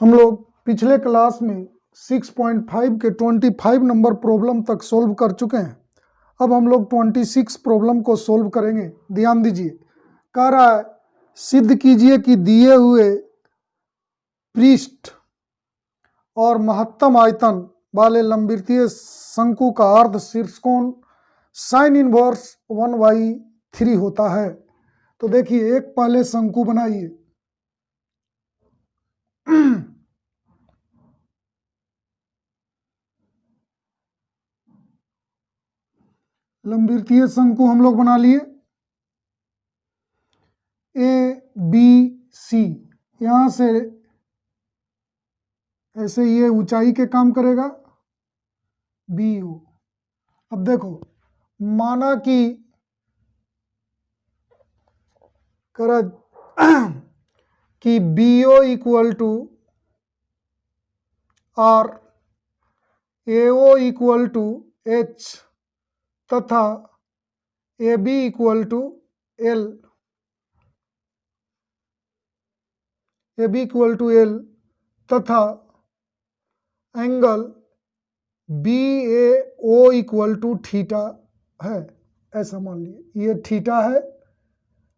हम लोग पिछले क्लास में 6.5 के 25 नंबर प्रॉब्लम तक सोल्व कर चुके हैं। अब हम लोग 26 प्रॉब्लम को सोल्व करेंगे। ध्यान दीजिए, कह रहा है सिद्ध कीजिए कि दिए हुए पृष्ठ और महत्तम आयतन वाले लंबवृत्तीय शंकु का अर्ध शीर्षकोण साइन इनवर्स 1/3 होता है। तो देखिए, एक पहले शंकु बनाइए। लंबवृत्तीय शंकु हम लोग बना लिए ABC। यहां से ऐसे ये ऊंचाई के काम करेगा BO। अब देखो, माना कि कि BO equal to R, AO equal to H तथा AB equal to L। AB equal to L तथा angle BAO equal to theta है। ऐसा मान लिए ये थीटा है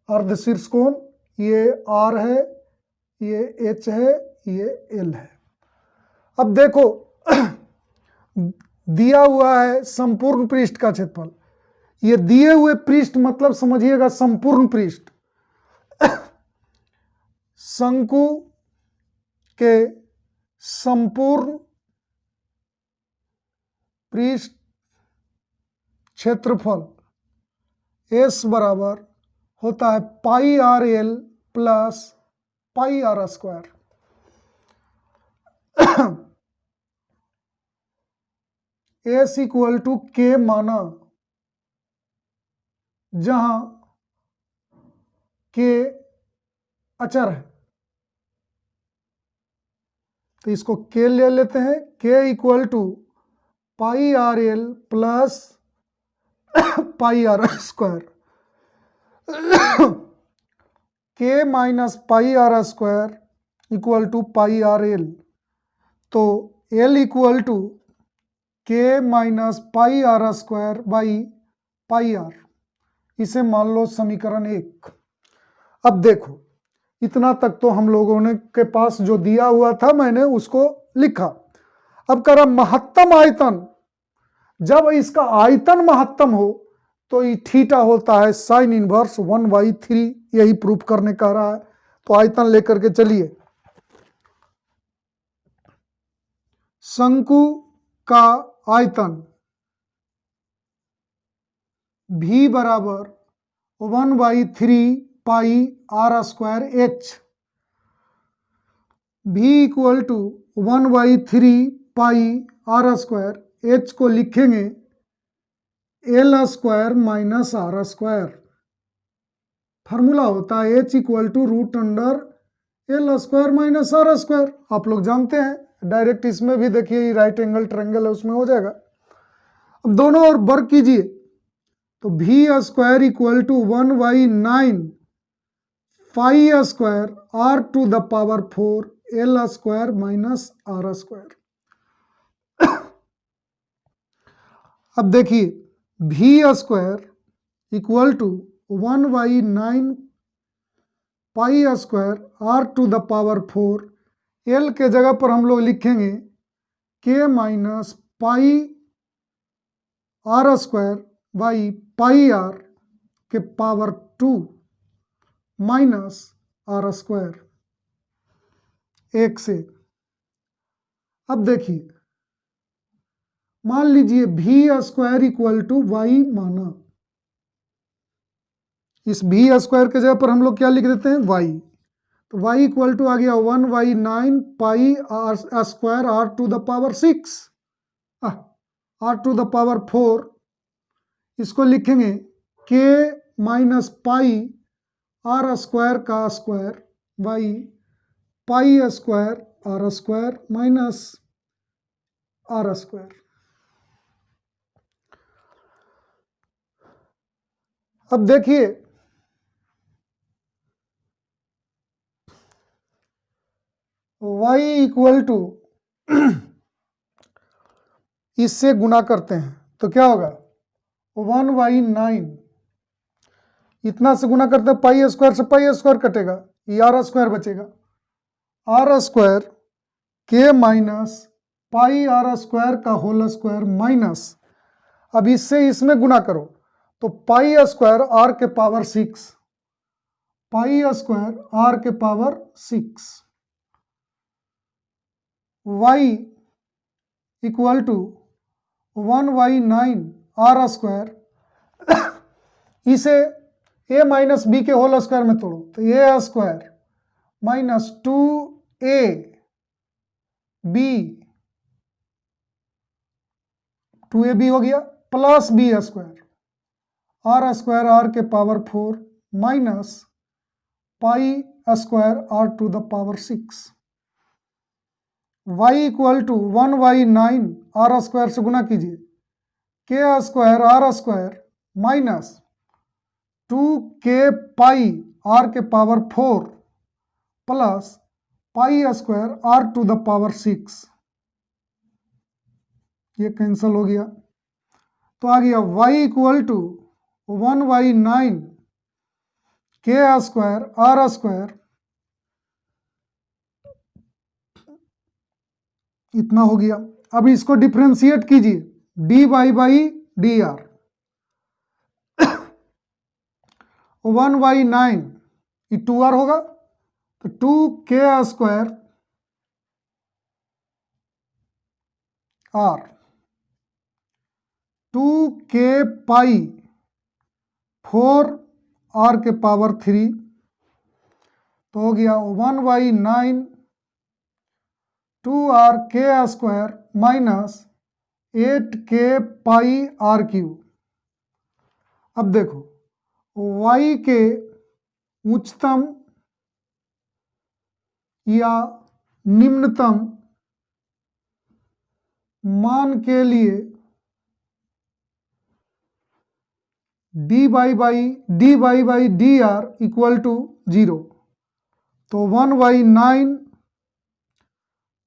अर्ध शीर्षकोण, ये R है, ये H है, ये L है। अब देखो दिया हुआ है संपूर्ण पृष्ठ का क्षेत्रफल। ये दिए हुए पृष्ठ मतलब समझिएगा संपूर्ण पृष्ठ। शंकु के संपूर्ण पृष्ठ क्षेत्रफल S बराबर होता है pi r l plus pi are square. S equal to K माना जहां के अचर है, तो इसको के ले लेते हैं। K equal to pi r l plus pi are square. के minus pi are square equal to pi r l. तो l equal to K minus pi are square by pi r. इसे मान लो समीकरण 1। अब देखो, इतना तक तो हम लोगों ने के पास जो दिया हुआ था मैंने उसको लिखा। अब कह रहा महत्तम आयतन, जब इसका आयतन महत्तम हो तो ये थीटा होता है साइन इनवर्स 1/3। यही प्रूफ करने कह रहा है। तो आयतन लेकर के चलिए। शंकु का आयतन V बराबर 1/3 pi are square H। V equal to 1/3 pi are square. H को लिखेंगे l square minus are square. Formula होता है H equal to root under l square minus are square. आप लोग जानते हैं, डायरेक्ट इसमें भी देखिए राइट एंगल ट्रायंगल है, उसमें हो जाएगा। अब दोनों ओर वर्ग कीजिए तो V square equal to 1/9 pi square R to the power 4 L square minus are square. अब देखिए V square equal to 1/9 pi square R to the power 4। L के जगह पर हम लोग लिखेंगे K minus pi are square by pi are के power 2 minus are square 1 से। अब देखिए, मान लीजिए V square equal to Y माना। इस V स्क्वायर के जगह पर हम लोग क्या लिख देते हैं y। तो y इक्वल टू आ गया 1/9 pi are square R to the power 6 R to the power 4। इसको लिखेंगे K minus pi are square का square by pi square r square minus are square. अब देखिए, y इक्वल टू इससे गुना करते हैं तो क्या होगा 1/9 इतना से गुना करते हैं पाई स्क्वायर से पाई स्क्वायर कटेगा ये आर स्क्वायर बचेगा आर स्क्वायर के माइनस पाई आर स्क्वायर का होल स्क्वायर माइनस अब इससे इसमें गुना करो तो पाई स्क्वायर आर के पावर 6 पाई स्क्वायर आर के power 6 y equal to 1/9 are square इसे a माइनस बी के होल स्क्वायर में तोड़ो तो ए square minus 2a b 2ab हो गया प्लस बी स्क्वायर आर के power 4 minus pi square r to the power 6 y equal to 1/9 are square से गुना कीजिए K square r square minus 2k pi are के power 4 plus pi square r to the power 6 ये cancel हो गया तो आ गया y इक्वल टू 1/9 के स्क्वायर आर स्क्वायर इतना हो गया अब इसको डिफ्रेंशिएट कीजिए dy बाई डी आर 1/9 ये 2r होगा तो 2k square R 2k pi 4 R के पावर 3 तो हो गया 1/9 2r के square minus 8k pi R cube अब देखो y के उच्चतम या निम्नतम मान के लिए dy by D R equal to 0 तो 1/9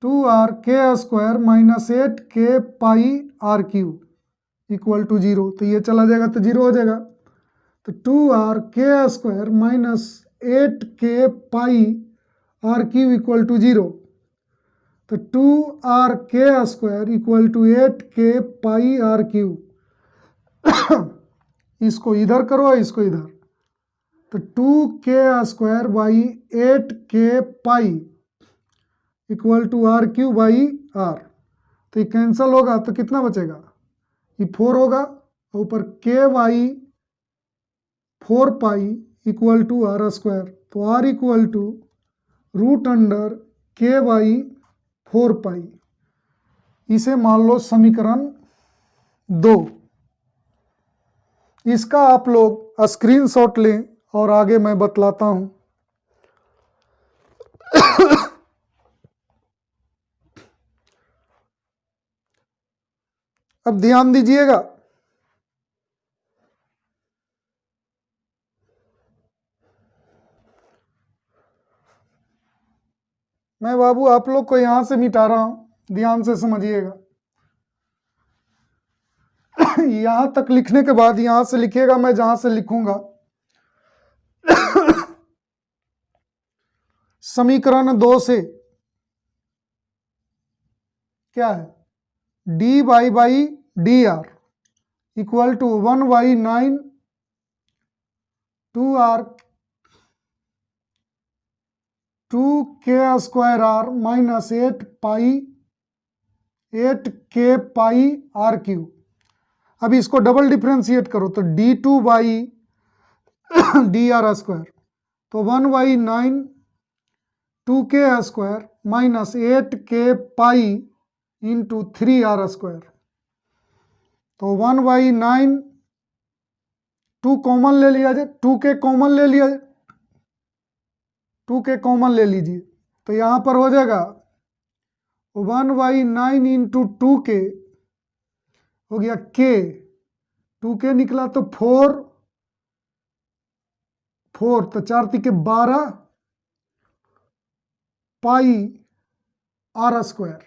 2r के square minus 8k pi R cube equal to 0 तो ये चला जाएगा तो 0 हो जाएगा तो 2r के square minus 8k pi R cube equal to 0 तो 2r के square equal to 8k pi R cube इसको इधर करो इसको इधर तो 2k square by 8k pi equal to R cube by R तो ये कैंसिल होगा तो कितना बचेगा ये 4 होगा ऊपर K y 4 pi equal to r square तो r equal to root under K y 4 pi इसे मान लो समीकरण 2 इसका आप लोग स्क्रीनशॉट लें और आगे मैं बतलाता हूं अब ध्यान दीजिएगा मैं बाबू आप लोग को यहां से मिटा रहा हूं ध्यान से समझिएगा यहां तक लिखने के बाद यहां से लिखिएगा मैं जहां से लिखूंगा समीकरण 2 से क्या है dy by D R equal to 1/9 2r 2k square R minus 8k pi R cube अब इसको डबल डिफ्रेंशिएट करो तो d2 by D are square तो 1/9 2k square minus 8k pi into 3r square तो 1/9 2 कॉमन ले लिया जाए 2k common ले लिया जाए 2k कॉमन ले लीजिए तो यहाँ पर हो जाएगा 1/9 इंटू 2k हो गया k 2k निकला तो 4 तो 4 3 के 12 पाई आर स्क्वायर।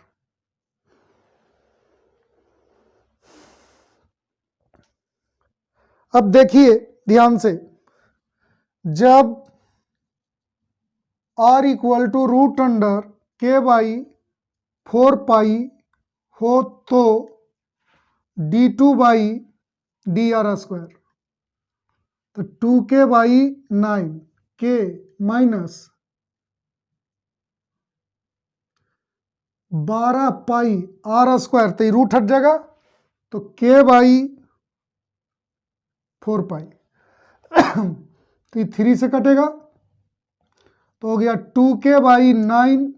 अब देखिए ध्यान से, जब r equal to root under K by 4 pi हो तो d2 by D are square, तो 2k बाई 9 के माइनस 12 पाई आर स्क्वायर, तो ये रूट हट जाएगा तो k बाई 4 पाई तो ये 3 से कटेगा तो हो गया 2k बाई 9,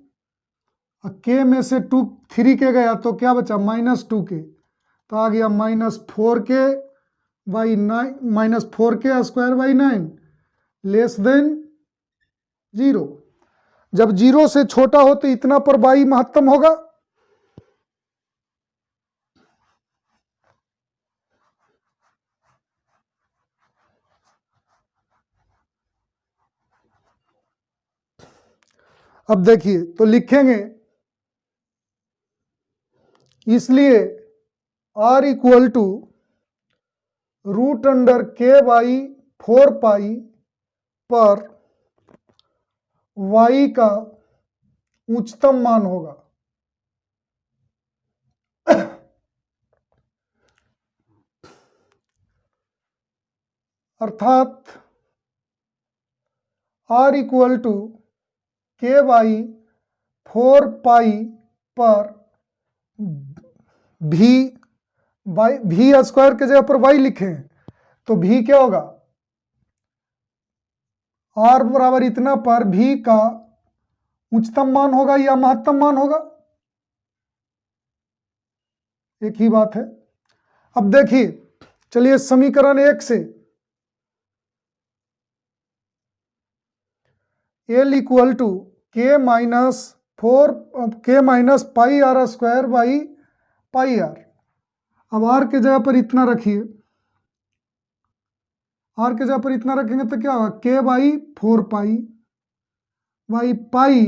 k में से 3 के गया तो क्या बचा -2k, तो आ गया -4k by 9, -4k square by 9 less than 0। जब 0 से छोटा हो तो इतना पर बाई महत्तम होगा। अब देखिए तो लिखेंगे, इसलिए r equal to root under K by 4 pi पर y का उच्चतम मान होगा। अर्थात r equal to K by 4 pi पर भी स्क्वायर के जगह पर y लिखें तो भी क्या होगा, r बराबर इतना पर भी का उच्चतम मान होगा या महत्तम मान होगा, एक ही बात है। अब देखिए, चलिए समीकरण 1 से L equal to K minus pi are square by pi R. अब r के जगह पर इतना रखिए, r के जगह पर इतना रखेंगे तो क्या होगा k by 4 pi by pi,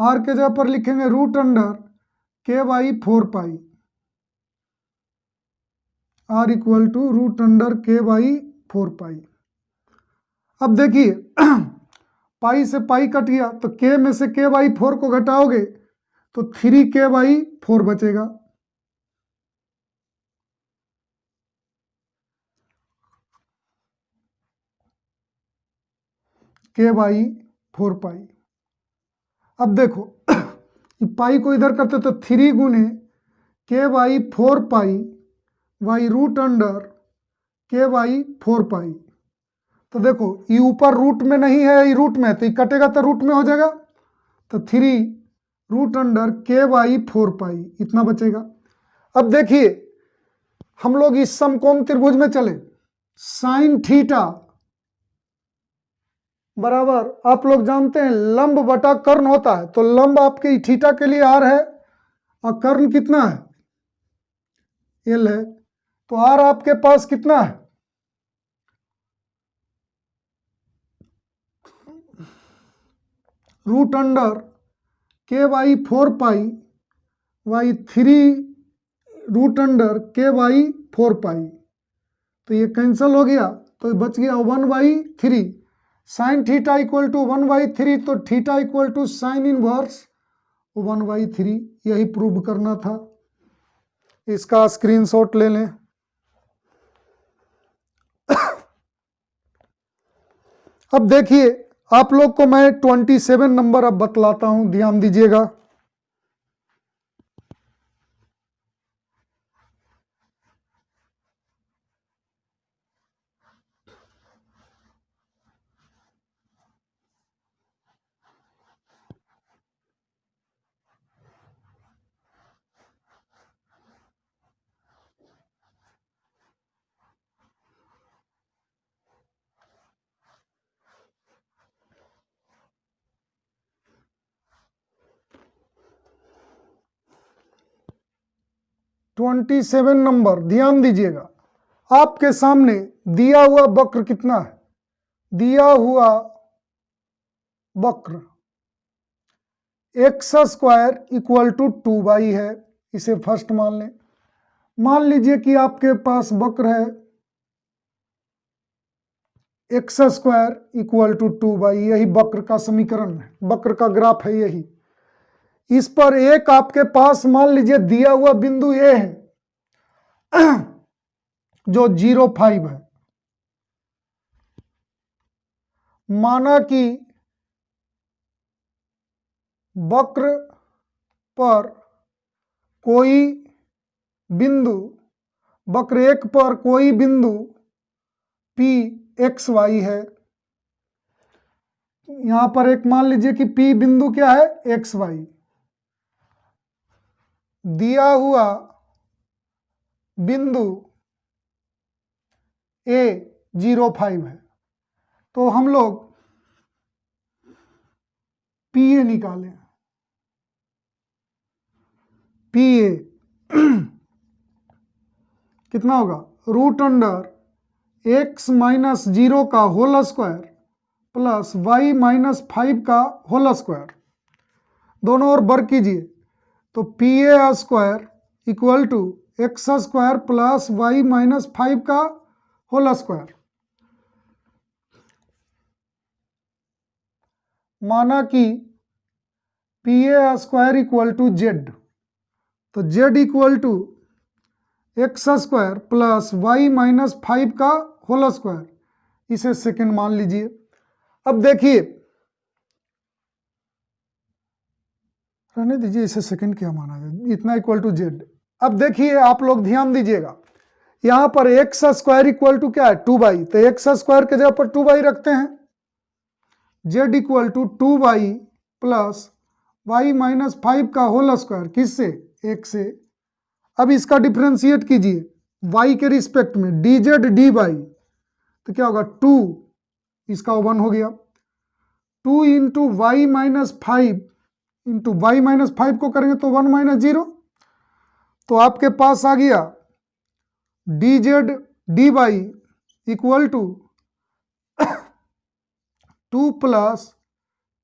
r के जगह पर लिखेंगे root under k by 4 pi, r equal to root under k by 4 pi. अब देखिए पाई से पाई कट गया तो k में से k बाई 4 को घटाओगे तो 3k बाई 4 बचेगा। k by 4 pi. अब देखो पाई को इधर करते तो 3 गुने k by 4 pi by root under k by 4 pi. तो देखो ये ऊपर रूट में नहीं है, ये रूट में है तो ये कटेगा तो रूट में हो जाएगा, तो 3 रूट अंडर k बाई 4 पाई इतना बचेगा। अब देखिए हम लोग इस समकोण त्रिभुज में चले, साइन थीटा बराबर आप लोग जानते हैं लंब बटा कर्ण होता है, तो लंब आपके थीटा के लिए r है और कर्ण कितना है l है, तो r आपके पास कितना है root under k by 4 pi by 3 root under k by 4 pi, तो ये कैंसिल हो गया तो बच गया 1/3। साइन थीटा इक्वल टू 1/3, तो theta equal to sine inverse 1/3, यही प्रूव करना था। इसका स्क्रीनशॉट ले लें। अब देखिए आप लोग को मैं 27 नंबर अब बतलाता हूं, ध्यान दीजिएगा। ट्वेंटी 27 नंबर, ध्यान दीजिएगा। आपके सामने दिया हुआ वक्र कितना है, दिया हुआ वक्र x square equal to 2y है, इसे फर्स्ट मान लें। मान लीजिए कि आपके पास वक्र है x square equal to 2y, यही वक्र का समीकरण है, वक्र का ग्राफ है यही। इस पर एक आपके पास मान लीजिए दिया हुआ बिंदु ए है जो 0,5 है। माना कि वक्र पर कोई बिंदु, वक्र एक पर कोई बिंदु P एक्स वाई है। यहां पर एक मान लीजिए कि P बिंदु क्या है, एक्स वाई। दिया हुआ बिंदु A 0,5 है, तो हम लोग PA निकालें। PA कितना होगा, √(x-0) का होल स्क्वायर प्लस y-5 का होल स्क्वायर, दोनों ओर वर्ग कीजिए तो PA square equal to x square plus y-5 का होल स्क्वायर। माना कि PA square equal to Z, तो Z equal to x square plus y-5 का होल स्क्वायर, इसे सेकंड मान लीजिए। अब देखिए, रहने दीजिए, इसे सेकंड क्या माना जाए, इतना इक्वल टू जेड। अब देखिए आप लोग ध्यान दीजिएगा, यहां पर एक्स स्क्वायर इक्वल टू क्या है, 2y, तो एक्स स्क्वायर के जगह पर 2y रखते हैं। Z equal to 2y plus y-5 का होल स्क्वायर, किससे, एक से। अब इसका डिफ्रेंशिएट कीजिए y के रिस्पेक्ट में, dz dy, तो क्या होगा 2, इसका 1 हो गया। 2 इंटू y-5 इंटू y-5 को करेंगे तो 1 - 0, तो आपके पास आ गया dz dy equal to 2 plus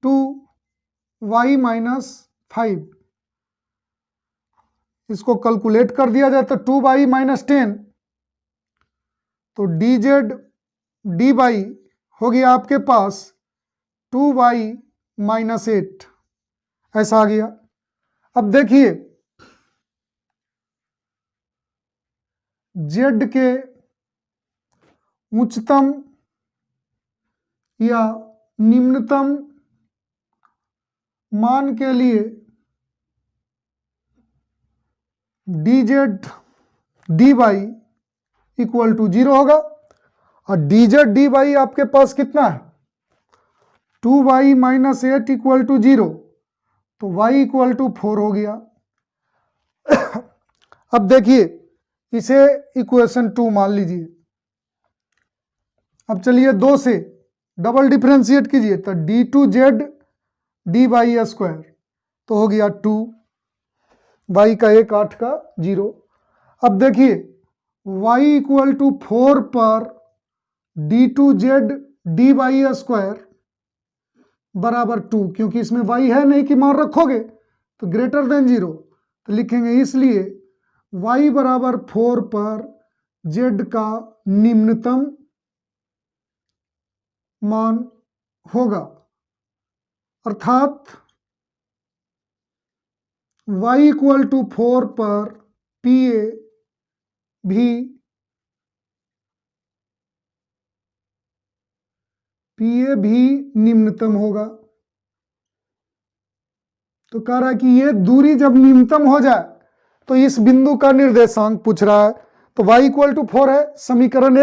2y-5। इसको कैलकुलेट कर दिया जाए तो 2y - 10, तो dz dy हो गया आपके पास 2y - 8, ऐसा आ गया। अब देखिए z के उच्चतम या निम्नतम मान के लिए dz dy इक्वल टू 0 होगा, और dz dy आपके पास कितना है, 2y - 8 इक्वल टू 0, तो y इक्वल टू 4 हो गया। अब देखिए इसे इक्वेशन 2 मान लीजिए। अब चलिए 2 से डबल डिफ्रेंशिएट कीजिए तो d2z dy स्क्वायर, तो हो गया 2, y का 1 8 का 0। अब देखिए y इक्वल टू 4 पर d2z dy स्क्वायर बराबर 2, क्योंकि इसमें y है नहीं कि मान रखोगे तो ग्रेटर देन 0, तो लिखेंगे इसलिए y बराबर 4 पर z का निम्नतम मान होगा, अर्थात y इक्वल टू 4 पर PA भी निम्नतम होगा। तो कह रहा है कि ये दूरी जब न्यूनतम हो जाए तो इस बिंदु का निर्देशांक पूछ रहा है, तो y इक्वल टू 4 है। समीकरण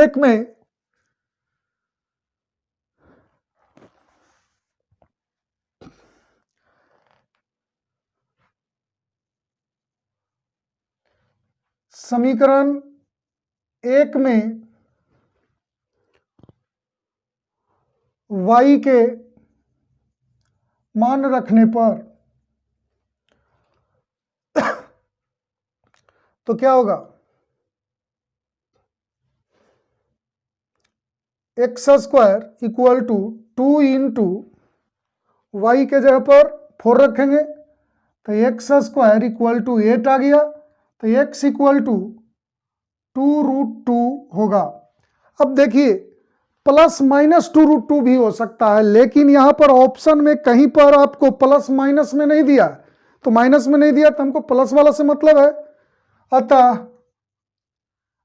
1 में y के मान रखने पर तो क्या होगा, X square equal to 2 into Y के जगह पर 4 रखेंगे तो एक्स स्क्वायर इक्वल टू 8 आ गया, तो एक्स इक्वल टू 2√2 होगा। अब देखिए प्लस माइनस 2√2 भी हो सकता है, लेकिन यहां पर ऑप्शन में कहीं पर आपको प्लस माइनस में नहीं दिया, तो माइनस में नहीं दिया तो हमको प्लस वाला से मतलब है। अतः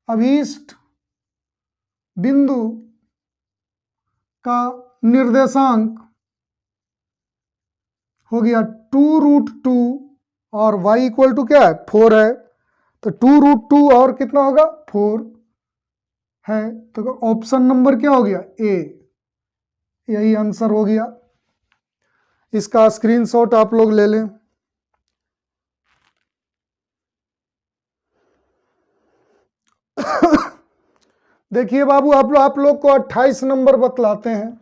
अभीष्ट बिंदु का निर्देशांक हो गया 2√2 और y इक्वल टू क्या है 4 है, तो 2√2 और कितना होगा 4 है, तो ऑप्शन नंबर क्या हो गया ए, यही आंसर हो गया। इसका स्क्रीनशॉट आप लोग ले लें। देखिए बाबू आप लोग को 28 नंबर बतलाते हैं।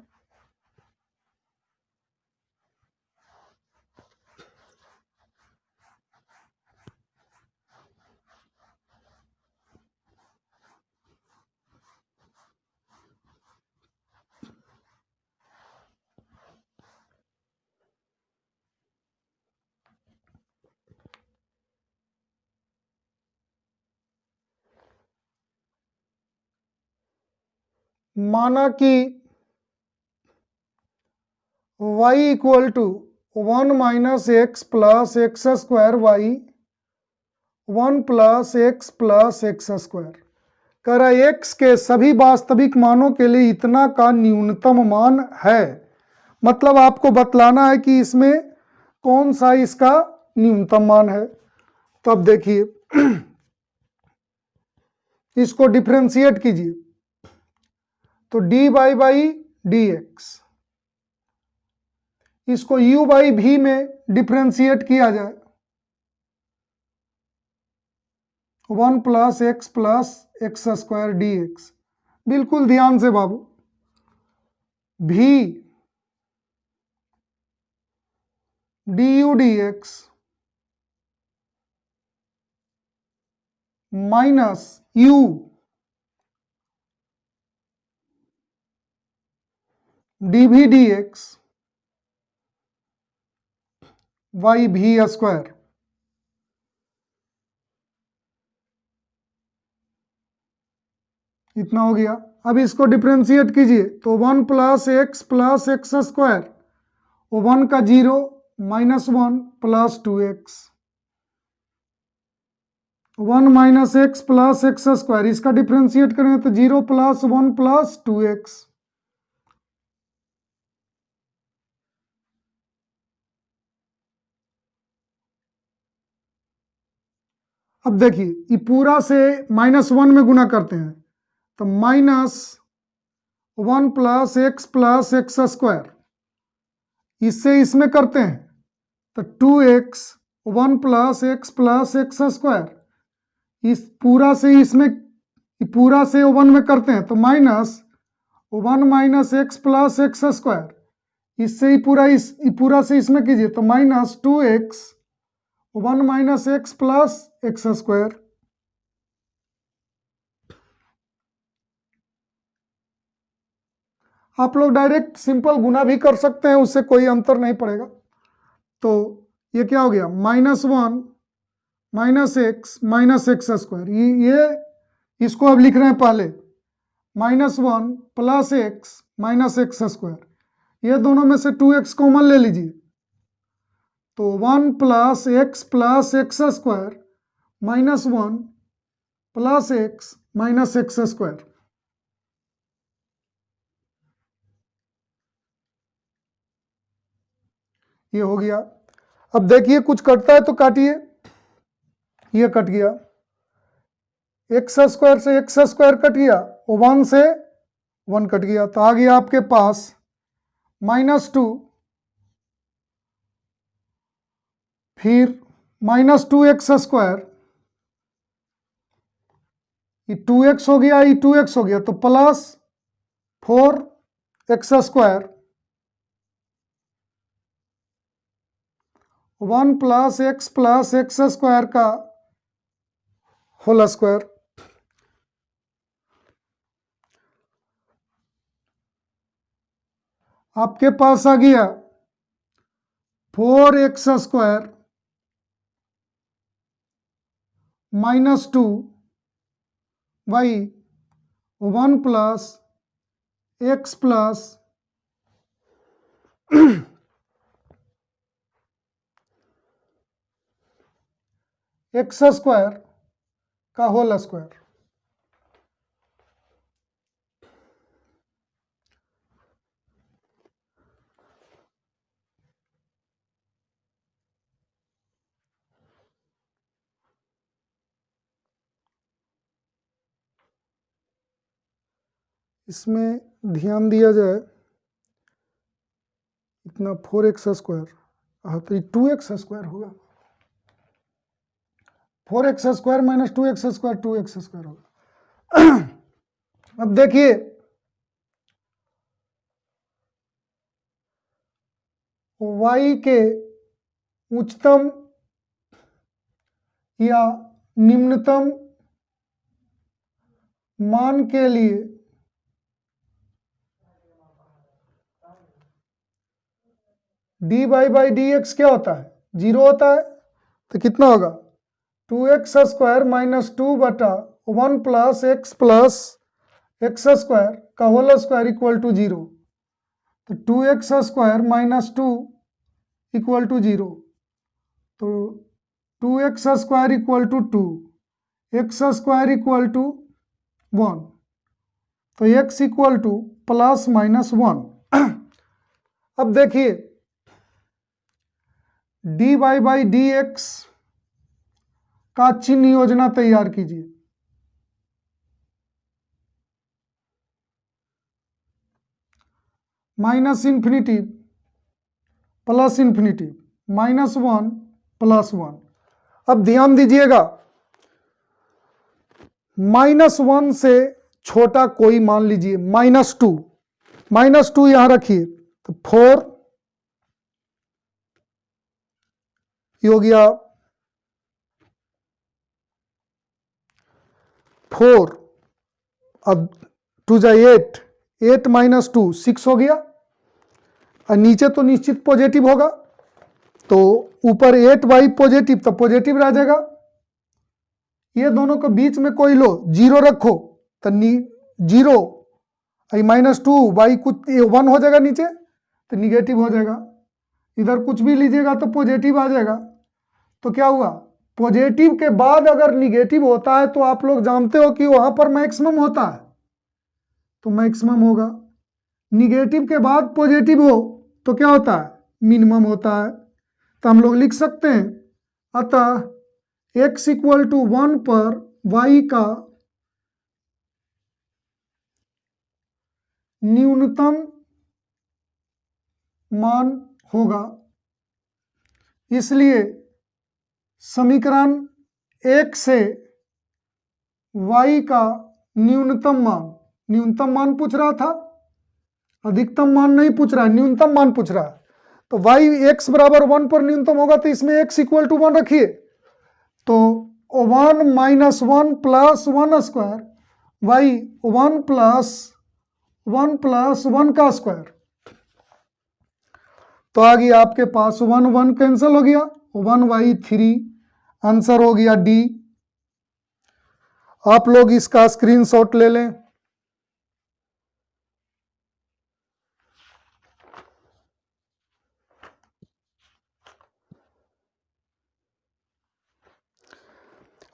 माना कि y equal to 1 minus X plus X square Y 1 plus X square. कह रहा है x के सभी वास्तविक मानों के लिए इतना का न्यूनतम मान है, मतलब आपको बतलाना है कि इसमें कौन सा इसका न्यूनतम मान है। तो अब देखिए इसको डिफरेंशिएट कीजिए, तो dy बाई dx, इसको u बाई v में डिफरेंशिएट किया जाए, 1 प्लस एक्स स्क्वायर dx। बिल्कुल ध्यान से बाबू, v du dx माइनस u dv dx वाई भी स्क्वायर। इतना हो गया। अब इसको डिफरेंशिएट कीजिए, तो 1 प्लस एक्स स्क्वायर, 1 का 0 minus 1 plus 2x, 1 minus X plus X square, इसका डिफरेंशिएट करेंगे तो 0 प्लस 1 प्लस 2x। अब देखिए ये पूरा से -1 में गुना करते हैं, तो -1 प्लस एक्स स्क्वायर, इससे इसमें करते हैं तो 2x 1 प्लस एक्स स्क्वायर, इस पूरा से इसमें पूरा से 1 में करते हैं तो -1 minus X plus X square, इससे ही पूरा से इसमें कीजिए तो -2x 1 minus X plus X square. आप लोग डायरेक्ट सिंपल गुना भी कर सकते हैं, उससे कोई अंतर नहीं पड़ेगा। तो ये क्या हो गया -1 माइनस एक्स स्क्वायर, ये इसको अब लिख रहे हैं पहले, -1 plus x minus x square, ये दोनों में से 2x कॉमन ले लीजिए, तो 1 plus X square -1 plus x minus x square. ये हो गया। अब देखिए कुछ कटता है तो काटिए, ये कट गया, एक्स स्क्वायर से एक्स स्क्वायर कट गया, 1 से 1 कट गया, तो आ गया आपके पास -2, फिर -2x स्क्वायर, ये 2x हो गया, ये 2x हो गया, तो plus 4x square 1 plus X square का होल स्क्वायर। आपके पास आ गया 4x square -2 by 1 plus x plus X square का होल स्क्वायर। इसमें ध्यान दिया जाए, इतना 4x स्क्वायर, हाँ तो ये 2x स्क्वायर होगा। 4x square minus 2x square 2x square होगा। अब देखिए y के उच्चतम या निम्नतम मान के लिए dy बाई डी एक्स क्या होता है? 0 होता है। तो कितना होगा? 2x स्क्वायर माइनस 2 बटा 1 प्लस एक्स स्क्वायर का होल स्क्वायर इक्वल टू 0। तो 2x square minus 2 equal to 0। तो 2x square equal to 2, X square equal to 1। तो x equal to plus minus 1। अब देखिए dy बाई डी एक्स का चिन्ह योजना तैयार कीजिए। Minus infinity plus infinity, -1 plus 1। अब ध्यान दीजिएगा, -1 से छोटा कोई मान लीजिए, -2 यहां रखिए तो 4 ये हो गया 4, अब 2 जा 8, 8 माइनस 2 6 हो गया। और नीचे तो निश्चित पॉजिटिव होगा, तो ऊपर 8 बाई पॉजिटिव तो पॉजिटिव रह जाएगा। ये दोनों को बीच में कोई लो, 0 रखो तो 0 -2 बाई कुछ 1 हो जाएगा, नीचे तो निगेटिव हो जाएगा। इधर कुछ भी लीजिएगा तो पॉजिटिव आ जाएगा। तो क्या हुआ? पॉजिटिव के बाद अगर निगेटिव होता है तो आप लोग जानते हो कि वहां पर मैक्सिमम होता है, तो मैक्सिमम होगा। निगेटिव के बाद पॉजिटिव हो तो क्या होता है? मिनिमम होता है। तो हम लोग लिख सकते हैं, अतः x इक्वल टू 1 पर y का न्यूनतम मान होगा। इसलिए समीकरण 1 से y का न्यूनतम मान पूछ रहा था, अधिकतम मान नहीं पूछ रहा है, न्यूनतम मान पूछ रहा है। तो y x बराबर 1 पर न्यूनतम होगा, तो इसमें x इक्वल टू 1 रखिए। तो 1 minus 1 plus 1 square y 1 plus 1 का स्क्वायर। तो आ गया आपके पास 1 कैंसिल हो गया, 1/3 आंसर हो गया डी। आप लोग इसका स्क्रीनशॉट ले लें।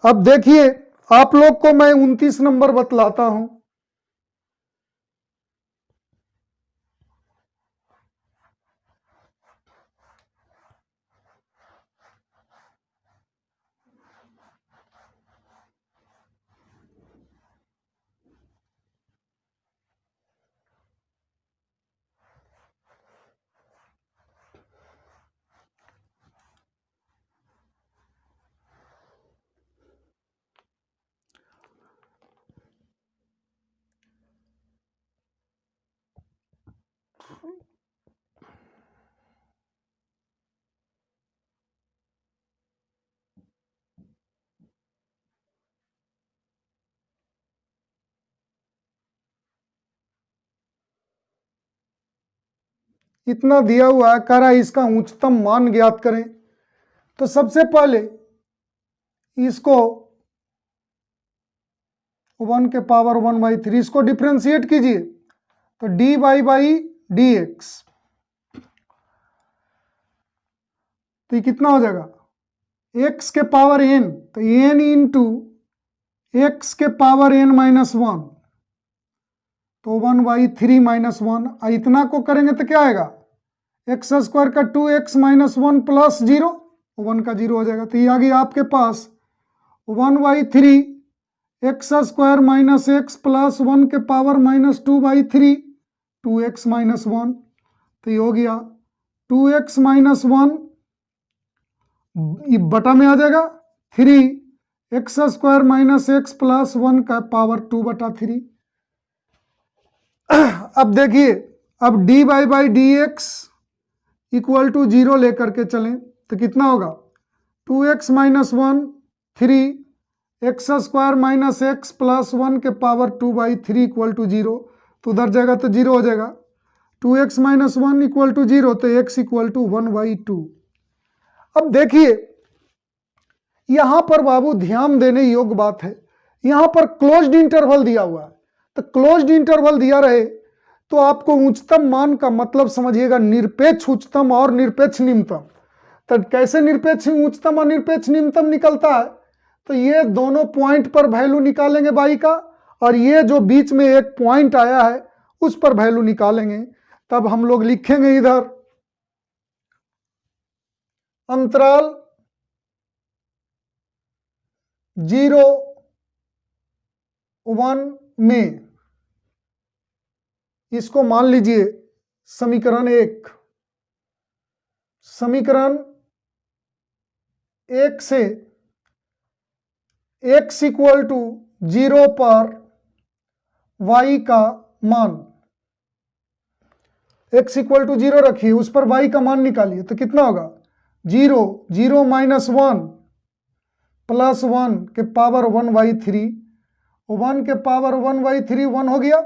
अब देखिए आप लोग को मैं 29 नंबर बतलाता हूं। इतना दिया हुआ है, कह रहा है इसका उच्चतम मान ज्ञात करें। तो सबसे पहले इसको 1 के पावर 1/3, इसको डिफ्रेंशिएट कीजिए तो dy/dx, तो ये कितना हो जाएगा x के पावर n, तो n इंटू x के पावर n-1, तो 1/3 -1, इतना को करेंगे तो क्या आएगा x² का 2x -1 प्लस 0, 1 का 0 हो जाएगा। तो ये आ गया आपके पास 1/3 x² - x प्लस 1 के पावर -2/3 2x -1, तो ये हो गया 2x -1, ये बटा में आ जाएगा 3x² - x प्लस 1 का पावर 2/3। अब देखिए, अब dy/dx इक्वल टू 0 लेकर के चलें तो कितना होगा 2x -1 3x² - x प्लस 1 के पावर 2/3 इक्वल टू 0, तो उधर जाएगा तो 0 हो जाएगा। 2x -1 इक्वल टू 0, तो x इक्वल टू 1/2। अब देखिए यहां पर बाबू ध्यान देने योग्य बात है, यहां पर क्लोज्ड इंटरवल दिया हुआ है, तो क्लोज्ड इंटरवल दिया रहे तो आपको उच्चतम मान का मतलब समझिएगा निरपेक्ष उच्चतम और निरपेक्ष निम्नतम। तो कैसे निरपेक्ष उच्चतम और निरपेक्ष निम्नतम निकलता है, तो ये दोनों पॉइंट पर वैल्यू निकालेंगे y का, और ये जो बीच में एक पॉइंट आया है उस पर वैल्यू निकालेंगे। तब हम लोग लिखेंगे इधर अंतराल 0 1 में, इसको मान लीजिए समीकरण 1। समीकरण 1 से x इक्वल टू 0 पर y का मान, x इक्वल टू 0 रखिए, उस पर y का मान निकालिए, तो कितना होगा 0 0 -1 प्लस 1 के पावर 1/3, 1 के पावर 1/3 1 हो गया।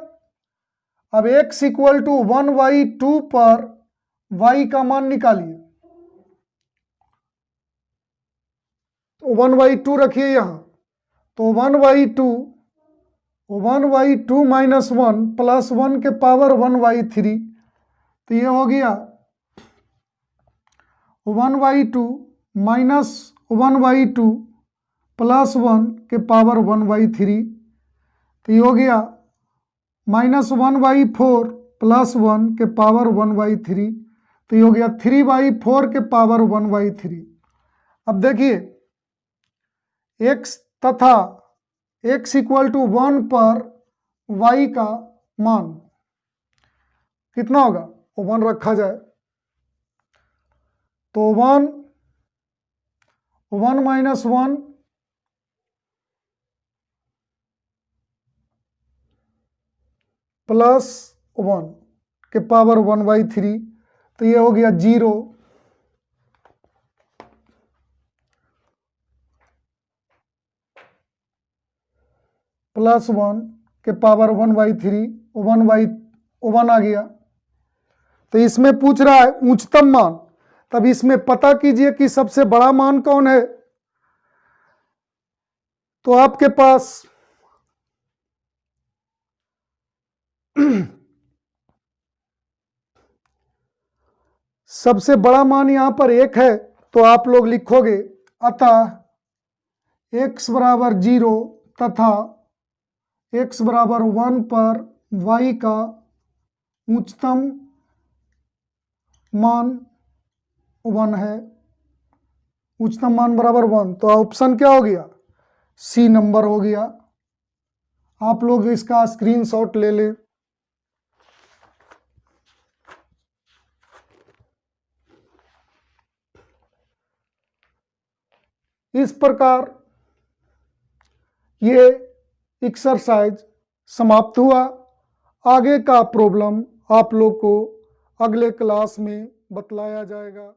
अब x इक्वल टू 1/2 पर y का मान निकालिए, तो 1/2 रखिए यहां, तो 1/2 -1 प्लस 1 के पावर 1/3, तो ये हो गया 1/2 माइनस 1/2 प्लस 1 के पावर 1/3, तो ये हो गया -1/4 प्लस 1 के पावर 1/3, तो ये हो गया 3/4 के पावर 1/3। अब देखिए x तथा x इक्वल टू 1 पर y का मान कितना होगा, वो 1 रखा जाए, तो 1 -1 प्लस 1 के पावर 1/3, तो ये हो गया 0 प्लस 1 के पावर 1/3, 1 आ गया। तो इसमें पूछ रहा है उच्चतम मान, तब इसमें पता कीजिए कि सबसे बड़ा मान कौन है। तो आपके पास सबसे बड़ा मान यहां पर 1 है, तो आप लोग लिखोगे अतः x बराबर 0 तथा x बराबर 1 पर y का उच्चतम मान 1 है, उच्चतम मान बराबर 1, तो ऑप्शन क्या हो गया, सी नंबर हो गया। आप लोग इसका स्क्रीनशॉट ले लें। इस प्रकार ये एक्सरसाइज समाप्त हुआ। आगे का प्रॉब्लम आप लोग को अगले क्लास में बतलाया जाएगा।